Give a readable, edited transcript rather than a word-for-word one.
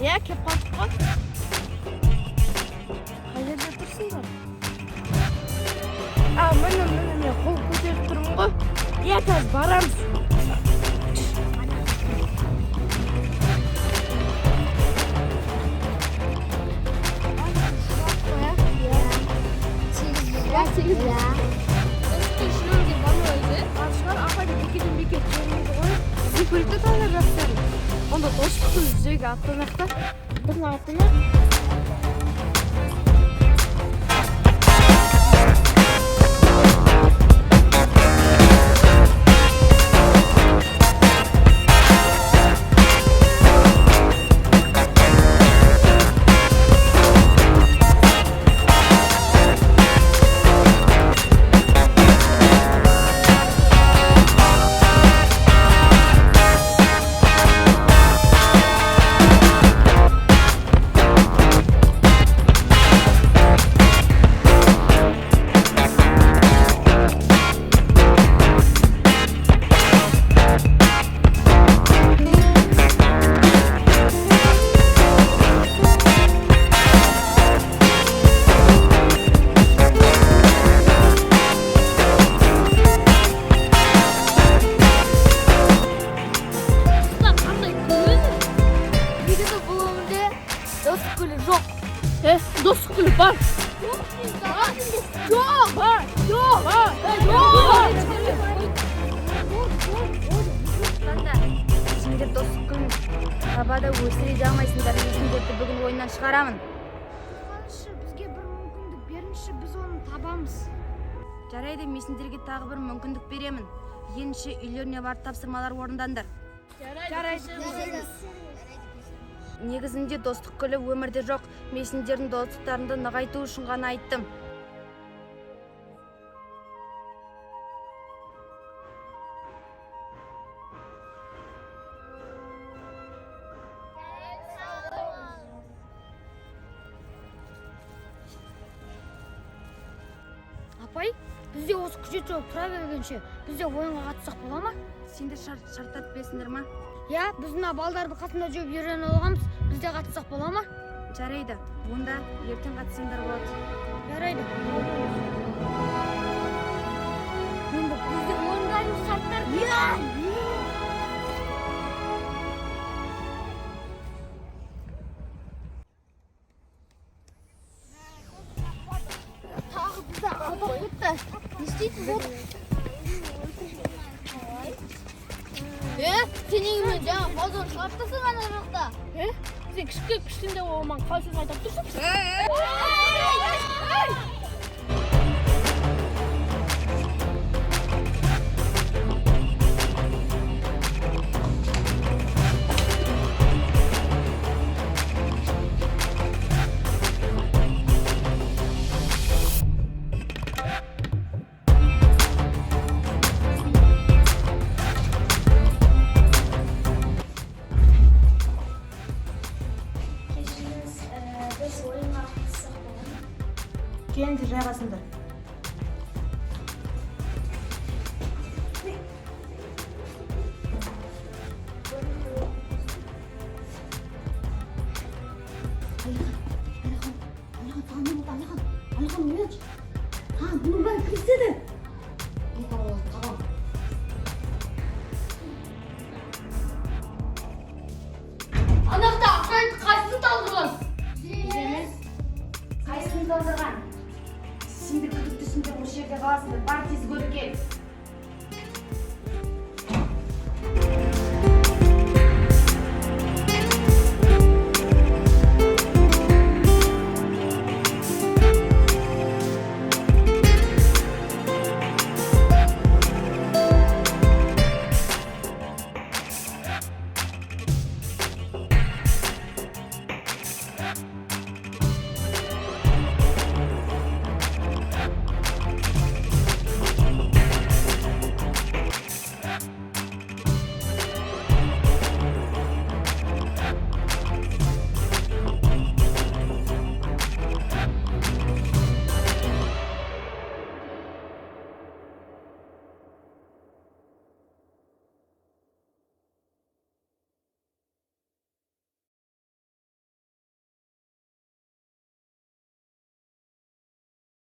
Ya kep kalkıp kal. Қайда тұрсыңдар? Міне қол көтеріп тұрмын ғой. Я қазір барамыз. Көлікті талап жатсаң, онда достықтың жүзеге аттанақта біздің артына достық гүлі бар. Жоқ, бар. Сендер достық гүлін табада өсіре алмайсыңдар. Сендерді бүгін ойыннан шығарамын. Бізге бір мүмкіндік беріңізші, біз оны табамыз. Жарайды, мен сендерге тағы бір мүмкіндік беремін. Енші үйлеріне барып тапсырмалар орындаңдар. Жарайды. Негізінде достық гүлі өмірде жоқ. Мен сендердің достықтарыңды нығайту үшін ғана айттым. Апай, бізде осы күзет жауып тұра бергенше, бізде ойынға қатыссақ бола ма? Сендер шарттап білесіңдер ма? Я, біз мына балдарды қасында жүріп үйреніп алғанбыз, бізде қатыссақ бола ма? Жарайды, онда ертең қатысыңдар болады. Жарайды. Енді бізде ойындарымыз шарттар. Тағы бізді алдап кетті. Не істейсіз ол? Сен егімен жаңа балдан шығарып тастың ана жақта. Сен кішкенде оған қалай сөз айтып тұрсың? Келіңдер, жайғасыңдар. Анақта ақшаны қайсысын талдырған? Қайсысын талдырған? Сендер күдіктісіңдер, осы жерде қаласыңдар. Бар